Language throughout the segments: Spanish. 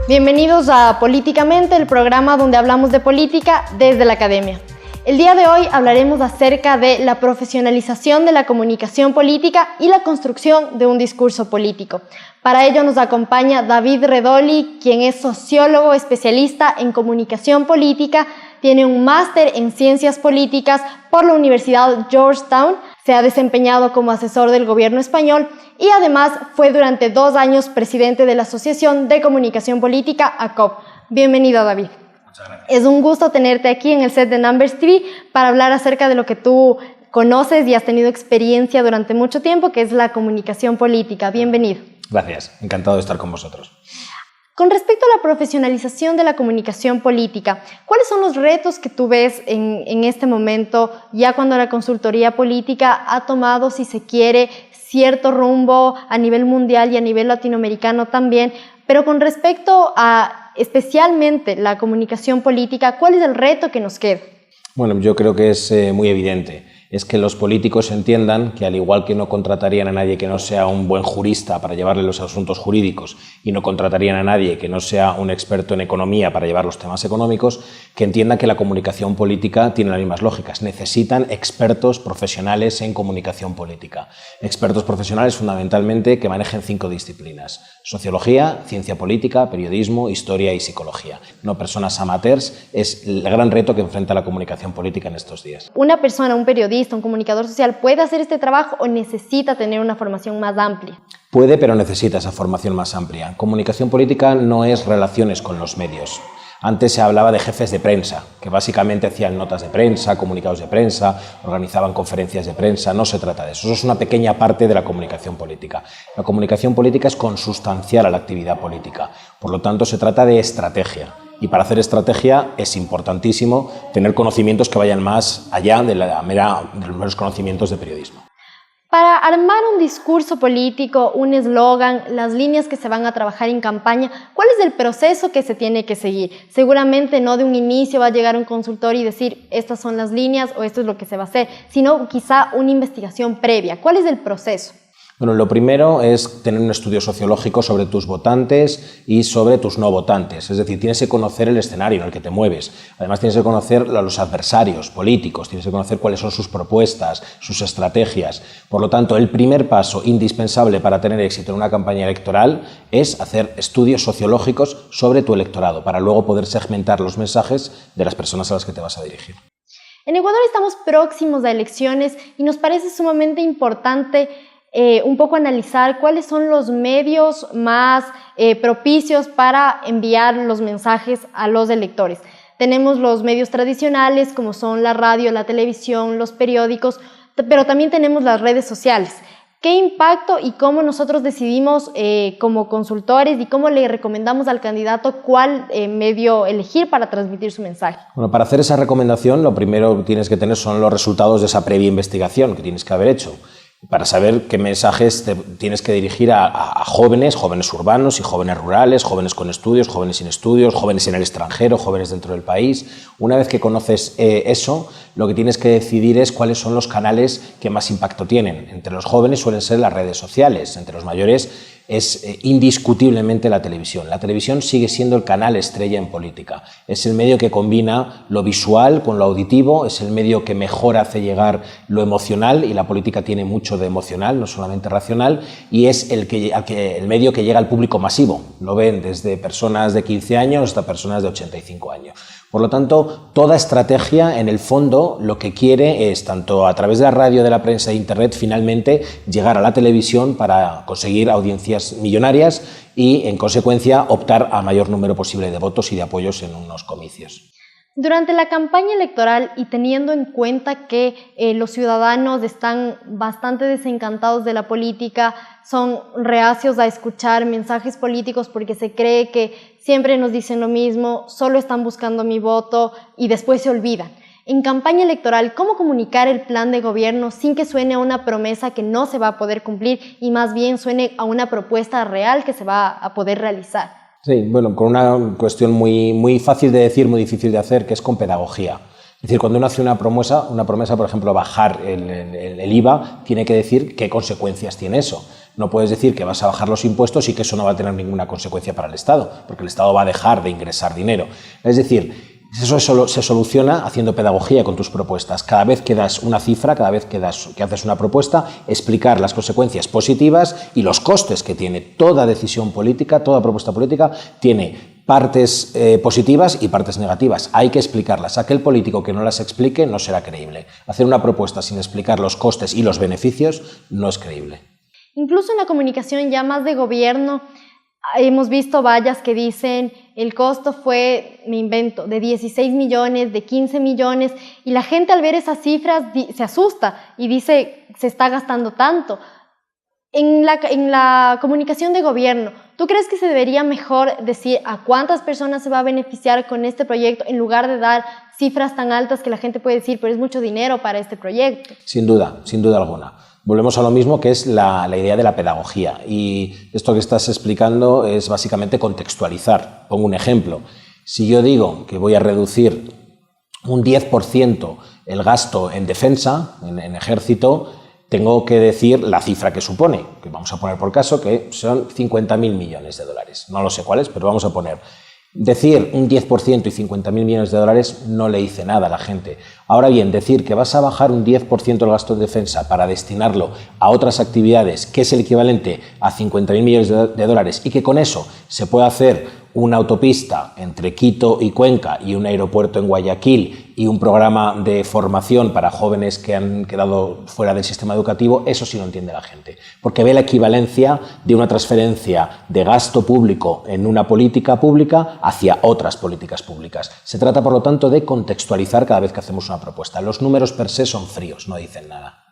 Bienvenidos a Políticamente, el programa donde hablamos de política desde la academia. El día de hoy hablaremos acerca de la profesionalización de la comunicación política y la construcción de un discurso político. Para ello nos acompaña David Redoli, quien es sociólogo especialista en comunicación política, tiene un máster en ciencias políticas por la Universidad Georgetown, se ha desempeñado como asesor del gobierno español y además fue durante 2 años presidente de la Asociación de Comunicación Política, ACOP. Bienvenido, David. Muchas gracias. Es un gusto tenerte aquí en el set de Numbers TV para hablar acerca de lo que tú conoces y has tenido experiencia durante mucho tiempo, que es la comunicación política. Bienvenido. Gracias, encantado de estar con vosotros. Con respecto a la profesionalización de la comunicación política, ¿cuáles son los retos que tú ves en este momento, ya cuando la consultoría política ha tomado, si se quiere, cierto rumbo a nivel mundial y a nivel latinoamericano también? Pero con respecto a especialmente la comunicación política, ¿cuál es el reto que nos queda? Bueno, yo creo que es muy evidente. Es que los políticos entiendan que al igual que no contratarían a nadie que no sea un buen jurista para llevarle los asuntos jurídicos y no contratarían a nadie que no sea un experto en economía para llevar los temas económicos, que entiendan que la comunicación política tiene las mismas lógicas. Necesitan expertos profesionales en comunicación política. Expertos profesionales fundamentalmente que manejen 5 disciplinas: sociología, ciencia política, periodismo, historia y psicología. No personas amateurs. Es el gran reto que enfrenta la comunicación política en estos días. ¿Una persona, un periodista, un comunicador social puede hacer este trabajo o necesita tener una formación más amplia? Puede, pero necesita esa formación más amplia. Comunicación política no es relaciones con los medios. Antes se hablaba de jefes de prensa, que básicamente hacían notas de prensa, comunicados de prensa, organizaban conferencias de prensa. No se trata de eso. Eso es una pequeña parte de la comunicación política. La comunicación política es consustancial a la actividad política. Por lo tanto, se trata de estrategia. Y para hacer estrategia es importantísimo tener conocimientos que vayan más allá de los meros conocimientos de periodismo. Para armar un discurso político, un eslogan, las líneas que se van a trabajar en campaña, ¿cuál es el proceso que se tiene que seguir? Seguramente no de un inicio va a llegar un consultor y decir estas son las líneas o esto es lo que se va a hacer, sino quizá una investigación previa. ¿Cuál es el proceso? Bueno, lo primero es tener un estudio sociológico sobre tus votantes y sobre tus no votantes. Es decir, tienes que conocer el escenario en el que te mueves. Además, tienes que conocer a los adversarios políticos, tienes que conocer cuáles son sus propuestas, sus estrategias. Por lo tanto, el primer paso indispensable para tener éxito en una campaña electoral es hacer estudios sociológicos sobre tu electorado, para luego poder segmentar los mensajes de las personas a las que te vas a dirigir. En Ecuador estamos próximos a elecciones y nos parece sumamente importante un poco analizar cuáles son los medios más propicios para enviar los mensajes a los electores. Tenemos los medios tradicionales como son la radio, la televisión, los periódicos, pero también tenemos las redes sociales. ¿Qué impacto y cómo nosotros decidimos como consultores y cómo le recomendamos al candidato cuál medio elegir para transmitir su mensaje? Bueno, para hacer esa recomendación lo primero que tienes que tener son los resultados de esa previa investigación que tienes que haber hecho, para saber qué mensajes tienes que dirigir a jóvenes urbanos y jóvenes rurales, jóvenes con estudios, jóvenes sin estudios, jóvenes en el extranjero, jóvenes dentro del país. Una vez que conoces eso, lo que tienes que decidir es cuáles son los canales que más impacto tienen. Entre los jóvenes suelen ser las redes sociales, entre los mayores es indiscutiblemente la televisión. La televisión sigue siendo el canal estrella en política. Es el medio que combina lo visual con lo auditivo, es el medio que mejor hace llegar lo emocional, y la política tiene mucho de emocional, no solamente racional, y es el medio que llega al público masivo. Lo ven desde personas de 15 años hasta personas de 85 años. Por lo tanto, toda estrategia, en el fondo, lo que quiere es, tanto a través de la radio, de la prensa e internet, finalmente llegar a la televisión para conseguir audiencias millonarias y, en consecuencia, optar a mayor número posible de votos y de apoyos en unos comicios. Durante la campaña electoral y teniendo en cuenta que los ciudadanos están bastante desencantados de la política, son reacios a escuchar mensajes políticos porque se cree que siempre nos dicen lo mismo, solo están buscando mi voto y después se olvidan. En campaña electoral, ¿cómo comunicar el plan de gobierno sin que suene a una promesa que no se va a poder cumplir y más bien suene a una propuesta real que se va a poder realizar? Sí, bueno, con una cuestión muy fácil de decir, muy difícil de hacer, que es con pedagogía. Es decir, cuando uno hace una promesa, por ejemplo, bajar el IVA, tiene que decir qué consecuencias tiene eso. No puedes decir que vas a bajar los impuestos y que eso no va a tener ninguna consecuencia para el Estado, porque el Estado va a dejar de ingresar dinero. Es decir, eso se soluciona haciendo pedagogía con tus propuestas. Cada vez que das una cifra, cada vez que haces una propuesta, explicar las consecuencias positivas y los costes que tiene. Toda decisión política, toda propuesta política tiene partes positivas y partes negativas. Hay que explicarlas. Aquel político que no las explique no será creíble. Hacer una propuesta sin explicar los costes y los beneficios no es creíble. Incluso en la comunicación ya más de gobierno, hemos visto vallas que dicen el costo fue, me invento, de 16 millones, de 15 millones, y la gente al ver esas cifras se asusta y dice, se está gastando tanto. En la comunicación de gobierno, ¿tú crees que se debería mejor decir a cuántas personas se va a beneficiar con este proyecto en lugar de dar cifras tan altas que la gente puede decir, pero es mucho dinero para este proyecto? Sin duda alguna. Volvemos a lo mismo, que es la idea de la pedagogía, y esto que estás explicando es básicamente contextualizar. Pongo un ejemplo. Si yo digo que voy a reducir un 10% el gasto en defensa, en ejército, tengo que decir la cifra que supone, que vamos a poner por caso que son 50.000 millones de dólares. No lo sé cuáles, pero vamos a poner. Decir un 10% y 50.000 millones de dólares no le dice nada a la gente. Ahora bien, decir que vas a bajar un 10% el gasto de defensa para destinarlo a otras actividades, que es el equivalente a 50.000 millones de dólares, y que con eso se puede hacer una autopista entre Quito y Cuenca y un aeropuerto en Guayaquil y un programa de formación para jóvenes que han quedado fuera del sistema educativo, eso sí lo entiende la gente, porque ve la equivalencia de una transferencia de gasto público en una política pública hacia otras políticas públicas. Se trata, por lo tanto, de contextualizar cada vez que hacemos una propuesta. Los números per se son fríos, no dicen nada.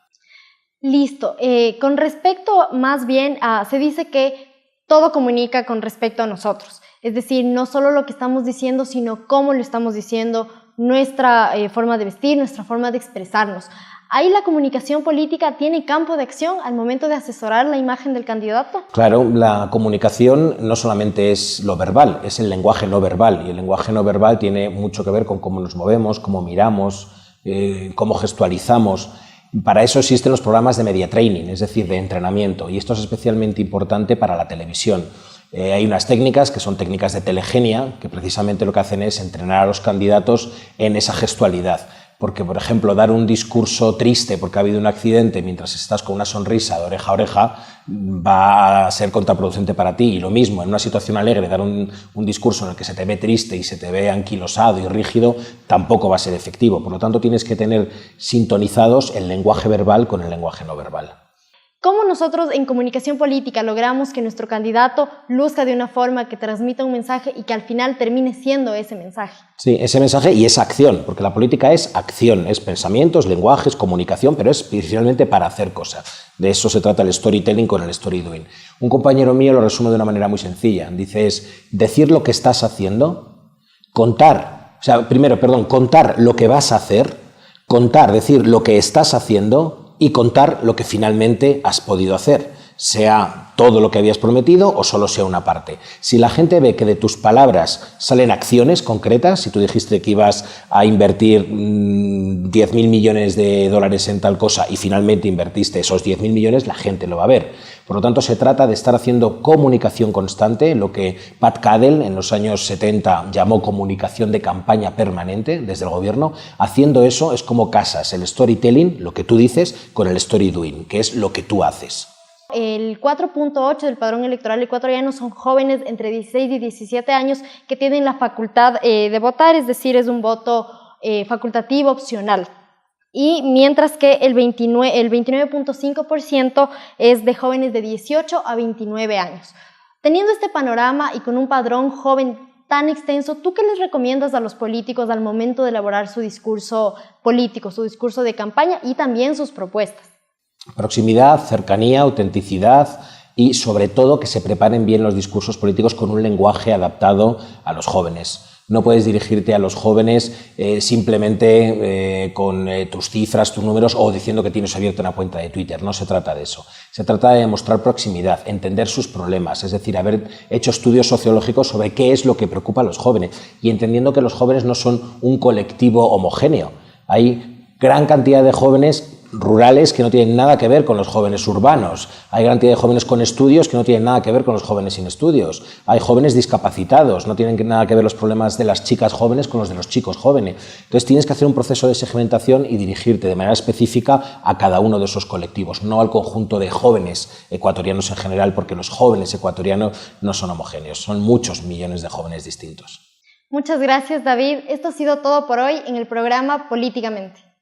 Listo. Con respecto más bien se dice que todo comunica con respecto a nosotros. Es decir, no solo lo que estamos diciendo, sino cómo lo estamos diciendo, nuestra forma de vestir, nuestra forma de expresarnos. ¿Ahí la comunicación política tiene campo de acción al momento de asesorar la imagen del candidato? Claro, la comunicación no solamente es lo verbal, es el lenguaje no verbal, y el lenguaje no verbal tiene mucho que ver con cómo nos movemos, cómo miramos, cómo gestualizamos. Para eso existen los programas de media training, es decir, de entrenamiento, y esto es especialmente importante para la televisión. Hay unas técnicas que son técnicas de telegenia, que precisamente lo que hacen es entrenar a los candidatos en esa gestualidad. Porque, por ejemplo, dar un discurso triste porque ha habido un accidente mientras estás con una sonrisa de oreja a oreja va a ser contraproducente para ti. Y lo mismo, en una situación alegre, dar un discurso en el que se te ve triste y se te ve anquilosado y rígido tampoco va a ser efectivo. Por lo tanto, tienes que tener sintonizados el lenguaje verbal con el lenguaje no verbal. ¿Cómo nosotros en comunicación política logramos que nuestro candidato luzca de una forma que transmita un mensaje y que al final termine siendo ese mensaje? Sí, ese mensaje y esa acción, porque la política es acción, es pensamientos, lenguajes, comunicación, pero es principalmente para hacer cosas. De eso se trata el storytelling con el story doing. Un compañero mío lo resume de una manera muy sencilla. Dice, es decir lo que estás haciendo, contar lo que vas a hacer, decir lo que estás haciendo, y contar lo que finalmente has podido hacer, sea todo lo que habías prometido o solo sea una parte. Si la gente ve que de tus palabras salen acciones concretas, si tú dijiste que ibas a invertir 10.000 millones de dólares en tal cosa y finalmente invertiste esos 10.000 millones, la gente lo va a ver. Por lo tanto, se trata de estar haciendo comunicación constante, lo que Pat Cadell en los años 70 llamó comunicación de campaña permanente desde el gobierno. Haciendo eso es como casas el storytelling, lo que tú dices, con el story doing, que es lo que tú haces. El 4.8 del padrón electoral ecuatoriano son jóvenes entre 16 y 17 años que tienen la facultad de votar, es decir, es un voto facultativo opcional. Y mientras que el 29.5% es de jóvenes de 18 a 29 años. Teniendo este panorama y con un padrón joven tan extenso, ¿tú qué les recomiendas a los políticos al momento de elaborar su discurso político, su discurso de campaña y también sus propuestas? Proximidad, cercanía, autenticidad y, sobre todo, que se preparen bien los discursos políticos con un lenguaje adaptado a los jóvenes. No puedes dirigirte a los jóvenes simplemente con tus cifras, tus números o diciendo que tienes abierta una cuenta de Twitter. No se trata de eso. Se trata de demostrar proximidad, entender sus problemas, es decir, haber hecho estudios sociológicos sobre qué es lo que preocupa a los jóvenes y entendiendo que los jóvenes no son un colectivo homogéneo. Hay gran cantidad de jóvenes rurales que no tienen nada que ver con los jóvenes urbanos. Hay gran cantidad de jóvenes con estudios que no tienen nada que ver con los jóvenes sin estudios. Hay jóvenes discapacitados, no tienen nada que ver los problemas de las chicas jóvenes con los de los chicos jóvenes. Entonces tienes que hacer un proceso de segmentación y dirigirte de manera específica a cada uno de esos colectivos, no al conjunto de jóvenes ecuatorianos en general, porque los jóvenes ecuatorianos no son homogéneos, son muchos millones de jóvenes distintos. Muchas gracias, David. Esto ha sido todo por hoy en el programa Políticamente.